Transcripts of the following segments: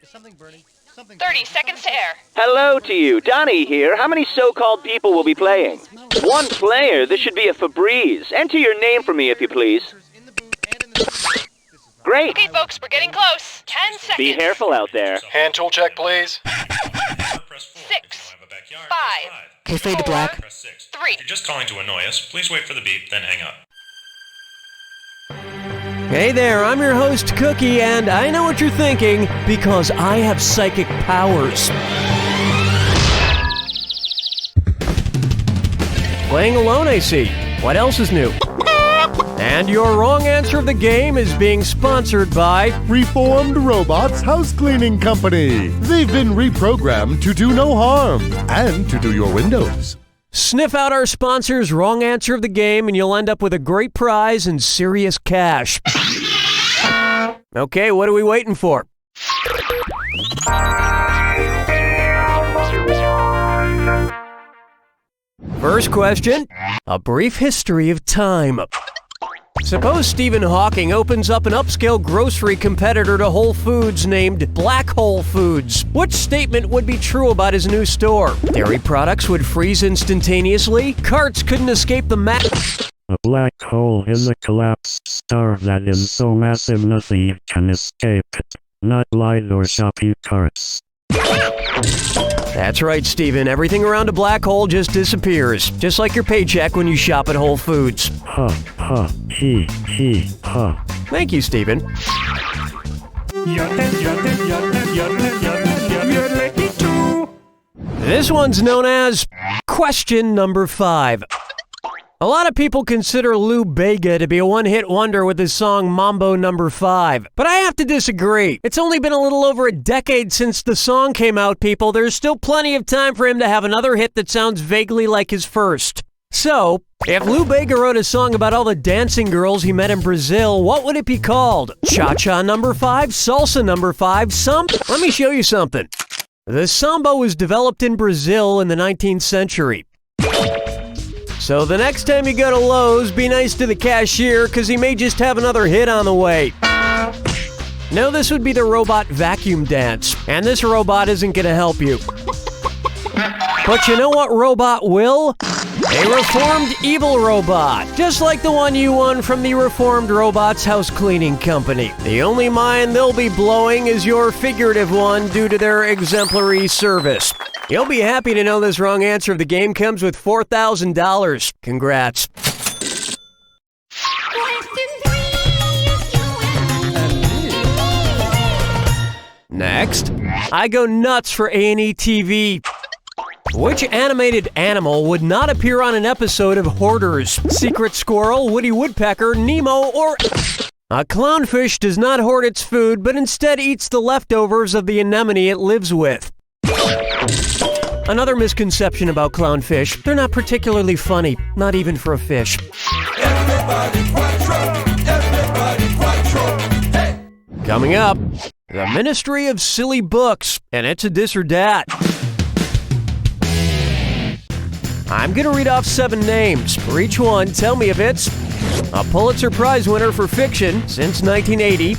30 seconds to air. Hello to you, Donnie here. How many so-called people will be playing? One player. This should be a Febreze. Enter your name for me, if you please. Great. Okay, folks, we're getting close. 10 seconds. Be careful out there. Hand tool check, please. 6, 5, Okay, fade to black. 3. If you're just calling to annoy us, please wait for the beep, then hang up. Hey there, I'm your host, Cookie, and I know what you're thinking, because I have psychic powers. Playing alone, I see. What else is new? And your wrong answer of the game is being sponsored by Reformed Robots Housecleaning Company. They've been reprogrammed to do no harm and to do your windows. Sniff out our sponsor's wrong answer of the game and you'll end up with a great prize and serious cash. Okay, what are we waiting for? First question, a brief history of time. Suppose Stephen Hawking opens up an upscale grocery competitor to Whole Foods named Black Hole Foods. Which statement would be true about his new store? Dairy products would freeze instantaneously? Carts couldn't escape the A black hole is a collapsed star that is so massive nothing can escape it. Not light or shopping carts. That's right, Stephen. Everything around a black hole just disappears. Just like your paycheck when you shop at Whole Foods. Ha, ha, he, ha. Thank you, Stephen. This one's known as question number 5. A lot of people consider Lou Bega to be a one-hit wonder with his song Mambo No. 5, but I have to disagree. It's only been a little over a decade since the song came out, people. There's still plenty of time for him to have another hit that sounds vaguely like his first. So, if Lou Bega wrote a song about all the dancing girls he met in Brazil, what would it be called? Cha-Cha No. 5? Salsa No. 5? Let me show you something. The samba was developed in Brazil in the 19th century. So the next time you go to Lowe's, be nice to the cashier, because he may just have another hit on the way. No, this would be the robot vacuum dance, and this robot isn't going to help you. But you know what robot will? A reformed evil robot, just like the one you won from the Reformed Robots Housecleaning Company. The only mind they'll be blowing is your figurative one due to their exemplary service. You'll be happy to know this wrong answer of the game comes with $4,000. Congrats. Next, I go nuts for A&E TV. Which animated animal would not appear on an episode of Hoarders? Secret Squirrel, Woody Woodpecker, Nemo, or... A clownfish does not hoard its food, but instead eats the leftovers of the anemone it lives with. Another misconception about clownfish, they're not particularly funny, not even for a fish. Coming up, the Ministry of Silly Books, and it's a this or dat. I'm gonna read off 7 names. For each one, tell me if it's a Pulitzer Prize winner for fiction since 1980,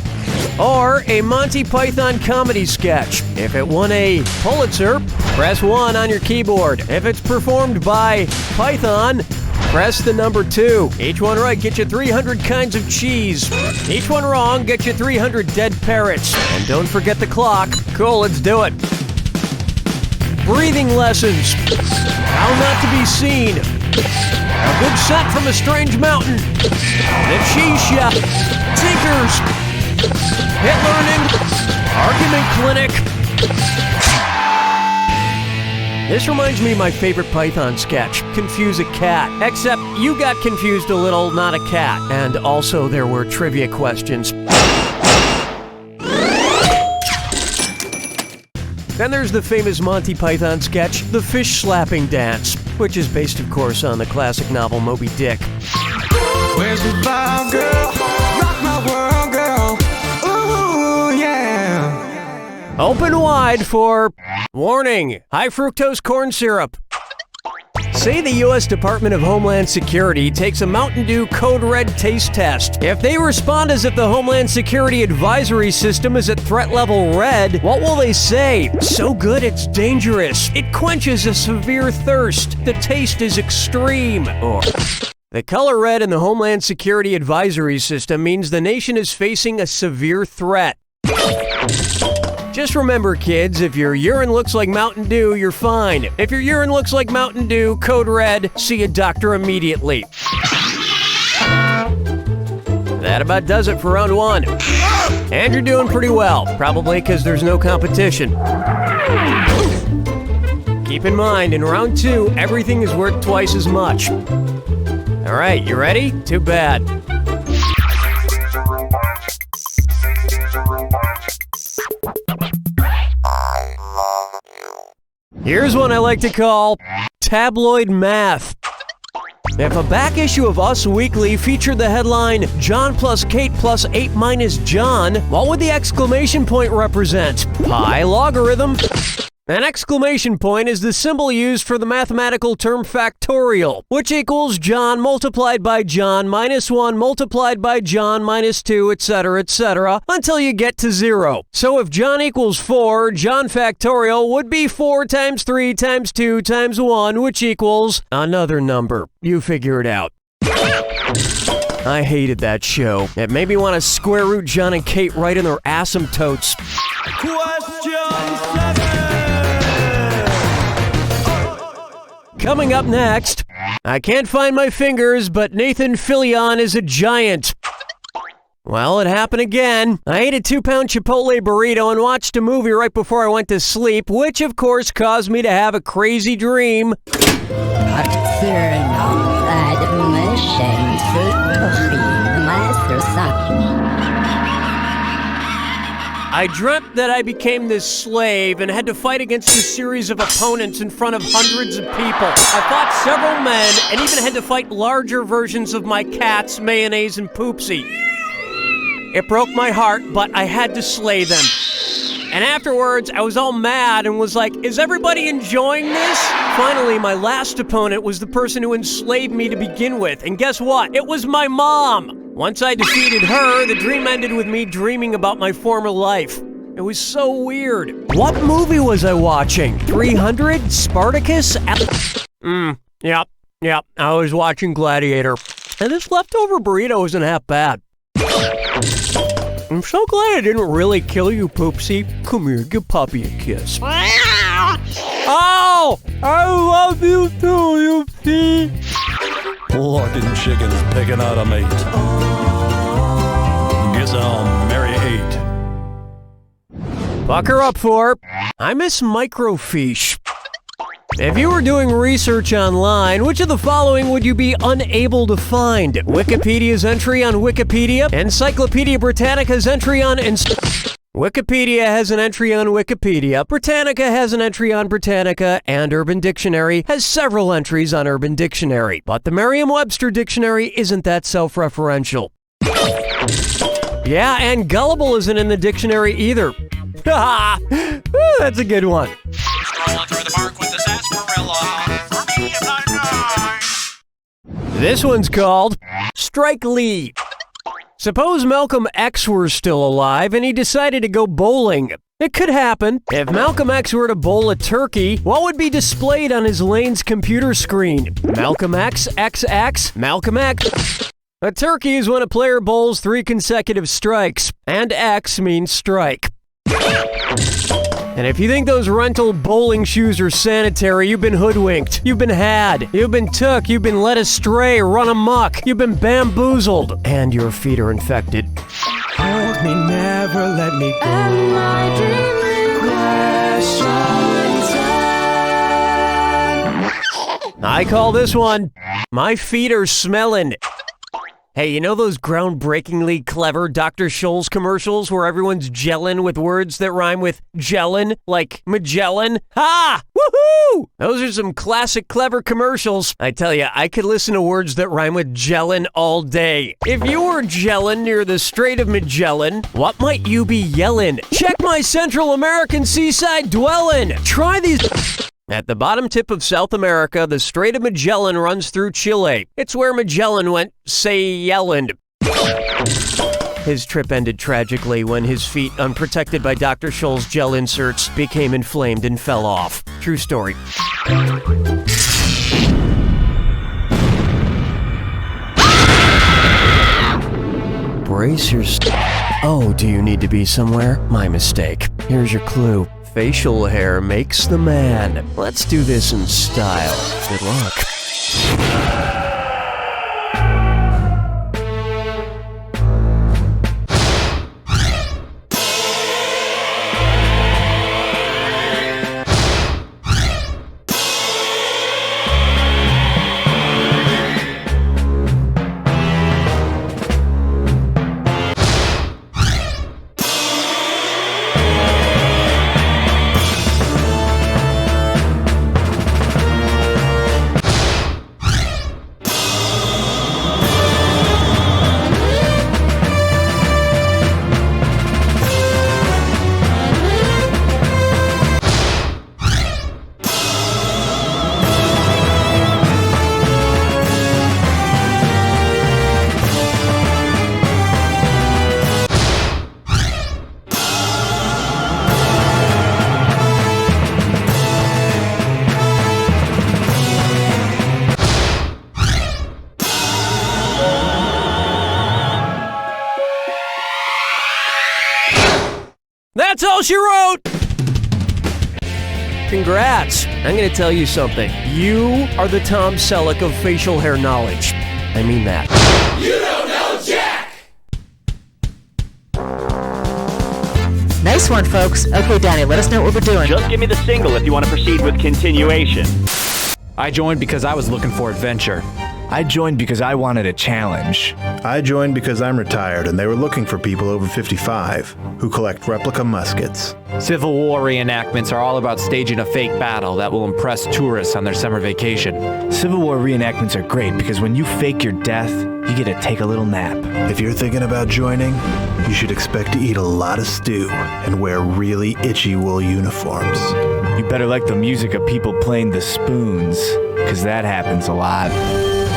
or a Monty Python comedy sketch. If it won a Pulitzer, press 1 on your keyboard. If it's performed by Python, press the number 2. Each one right gets you 300 kinds of cheese. Each one wrong gets you 300 dead parrots. And don't forget the clock. Cool, let's do it. Breathing lessons. How not to be seen. A good scent from a strange mountain. The cheese shop. Tinkers. Hit learning. Argument clinic. This reminds me of my favorite Python sketch, Confuse a Cat. Except you got confused a little, not a cat. And also there were trivia questions. Then there's the famous Monty Python sketch, The Fish Slapping Dance, which is based, of course, on the classic novel Moby Dick. Where's the vibe, girl? Rock my world, girl. Ooh, yeah. Open wide for warning, high fructose corn syrup. Say the U.S. Department of Homeland Security takes a Mountain Dew Code Red taste test. If they respond as if the Homeland Security advisory system is at threat level red, what will they say? So good it's dangerous. It quenches a severe thirst. The taste is extreme. Or the color red in the Homeland Security advisory system means the nation is facing a severe threat. Just remember, kids, if your urine looks like Mountain Dew, you're fine. If your urine looks like Mountain Dew, code red, see a doctor immediately. That about does it for round 1. And you're doing pretty well, probably because there's no competition. Keep in mind, in round 2, everything is worth twice as much. All right, you ready? Too bad. Here's one I like to call tabloid math. If a back issue of Us Weekly featured the headline, John plus Kate plus 8 minus John, what would the exclamation point represent? Pi logarithm. An exclamation point is the symbol used for the mathematical term factorial, which equals John multiplied by John minus 1 multiplied by John minus 2, etc., until you get to 0. So if John equals 4, John factorial would be 4 times 3 times 2 times 1, which equals another number. You figure it out. I hated that show. It made me want to square root John and Kate right in their asymptotes. Question 7. Coming up next, I can't find my fingers, but Nathan Fillion is a giant. Well, it happened again. I ate a 2-pound Chipotle burrito and watched a movie right before I went to sleep, which of course caused me to have a crazy dream. I dreamt that I became this slave and had to fight against a series of opponents in front of hundreds of people. I fought several men and even had to fight larger versions of my cats, Mayonnaise and Poopsie. It broke my heart, but I had to slay them. And afterwards, I was all mad and was like, is everybody enjoying this? Finally, my last opponent was the person who enslaved me to begin with. And guess what? It was my mom. Once I defeated her, the dream ended with me dreaming about my former life. It was so weird. What movie was I watching? 300? Spartacus? Yep. I was watching Gladiator. And this leftover burrito isn't half bad. I'm so glad I didn't really kill you, Poopsie. Come here, give Poppy a kiss. Oh! I love you too, you see? Plucking chickens, picking out a mate. Guess I'll marry 8. Bucker up for. I miss microfiche. If you were doing research online, which of the following would you be unable to find? Wikipedia's entry on Wikipedia, Encyclopedia Britannica's entry on Wikipedia has an entry on Wikipedia, Britannica has an entry on Britannica, and Urban Dictionary has several entries on Urban Dictionary. But the Merriam-Webster Dictionary isn't that self-referential. Yeah, and gullible isn't in the dictionary either. That's a good one. Strolling through the park with the sarsaparilla. For me, if I die. This one's called Strike Lee. Suppose Malcolm X were still alive and he decided to go bowling. It could happen. If Malcolm X were to bowl a turkey, what would be displayed on his lane's computer screen? Malcolm X, XX, Malcolm X. A turkey is when a player bowls 3 consecutive strikes, and X means strike. And if you think those rental bowling shoes are sanitary, you've been hoodwinked. You've been had. You've been took. You've been led astray, run amok. You've been bamboozled. And your feet are infected. Hold me, never let me go. I call this one, My Feet Are Smelling. Hey, you know those groundbreakingly clever Dr. Scholl's commercials where everyone's gelling with words that rhyme with gellin, like Magellan? Ha! Woohoo! Those are some classic clever commercials. I tell you, I could listen to words that rhyme with gellin all day. If you were gellin near the Strait of Magellan, what might you be yellin'? Check my Central American seaside dwellin'. Try these At the bottom tip of South America, the Strait of Magellan runs through Chile. It's where Magellan went sailing. His trip ended tragically when his feet, unprotected by Dr. Scholl's gel inserts, became inflamed and fell off. True story. Brace yourself. Oh, do you need to be somewhere? My mistake. Here's your clue. Facial hair makes the man. Let's do this in style. Good luck. That's all she wrote! Congrats! I'm gonna tell you something. You are the Tom Selleck of facial hair knowledge. I mean that. You don't know Jack! Nice one, folks. Okay, Danny, let us know what we're doing. Just give me the single if you want to proceed with continuation. I joined because I was looking for adventure. I joined because I wanted a challenge. I joined because I'm retired and they were looking for people over 55 who collect replica muskets. Civil War reenactments are all about staging a fake battle that will impress tourists on their summer vacation. Civil War reenactments are great because when you fake your death, you get to take a little nap. If you're thinking about joining, you should expect to eat a lot of stew and wear really itchy wool uniforms. You better like the music of people playing the spoons, because that happens a lot.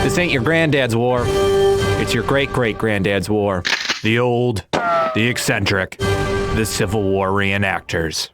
This ain't your granddad's war. It's your great-great-granddad's war. The old, the eccentric, the Civil War reenactors.